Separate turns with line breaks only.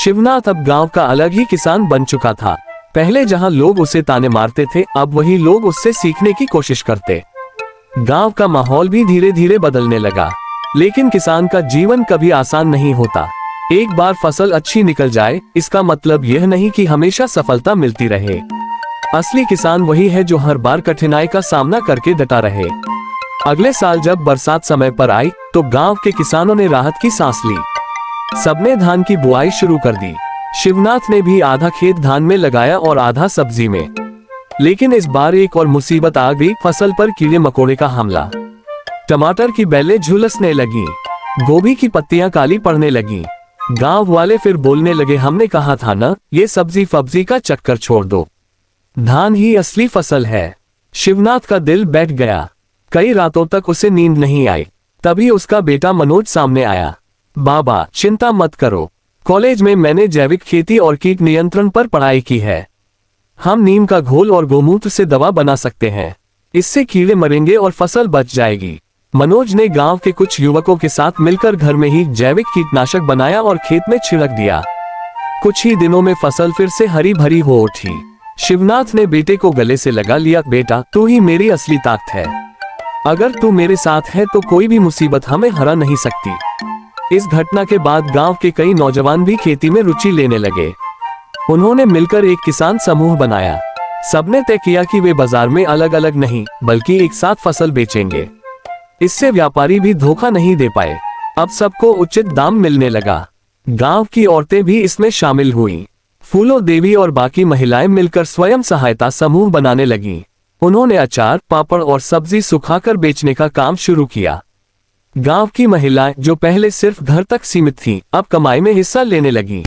शिवनाथ अब गांव का अलग ही किसान बन चुका था। पहले जहां लोग उसे ताने मारते थे, अब वही लोग उससे सीखने की कोशिश करते। गांव का माहौल भी धीरे धीरे बदलने लगा। लेकिन किसान का जीवन कभी आसान नहीं होता। एक बार फसल अच्छी निकल जाए, इसका मतलब यह नहीं कि हमेशा सफलता मिलती रहे। असली किसान वही है जो हर बार कठिनाई का सामना करके डटा रहे। अगले साल जब बरसात समय पर आई, तो गांव के किसानों ने राहत की सांस ली। सबने धान की बुआई शुरू कर दी। शिवनाथ ने भी आधा खेत धान में लगाया और आधा सब्जी में। लेकिन इस बार एक और मुसीबत आ गई, फसल पर कीड़े मकोड़े का हमला। टमाटर की बेलें झुलसने लगी, गोभी की पत्तियां काली पड़ने लगी। गांव वाले फिर बोलने लगे, हमने कहा था ना, ये सब्जी फब्जी का चक्कर छोड़ दो, धान ही असली फसल है। शिवनाथ का दिल बैठ गया। कई रातों तक उसे नींद नहीं आई। तभी उसका बेटा मनोज सामने आया। बाबा, चिंता मत करो, कॉलेज में मैंने जैविक खेती और कीट नियंत्रण पर पढ़ाई की है। हम नीम का घोल और गोमूत्र से दवा बना सकते हैं। इससे कीड़े मरेंगे और फसल बच जाएगी। मनोज ने गांव के कुछ युवकों के साथ मिलकर घर में ही जैविक कीटनाशक बनाया और खेत में छिड़क दिया। कुछ ही दिनों में फसल फिर से हरी भरी हो उठी। शिवनाथ ने बेटे को गले से लगा लिया, बेटा, तू ही मेरी असली ताकत है। अगर तू मेरे साथ है तो कोई भी मुसीबत हमें हरा नहीं सकती। इस घटना के बाद गांव के कई नौजवान भी खेती में रुचि लेने लगे। उन्होंने मिलकर एक किसान समूह बनाया। सबने तय किया कि वे बाजार में अलग अलग नहीं, बल्कि एक साथ फसल बेचेंगे। इससे व्यापारी भी धोखा नहीं दे पाए। अब सबको उचित दाम मिलने लगा। गांव की औरतें भी इसमें शामिल हुईं। फूलो देवी और बाकी महिलाएं मिलकर स्वयं सहायता समूह बनाने लगीं। उन्होंने अचार, पापड़ और सब्जी सुखाकर बेचने का काम शुरू किया। गांव की महिलाएं, जो पहले सिर्फ घर तक सीमित थीं, अब कमाई में हिस्सा लेने लगीं।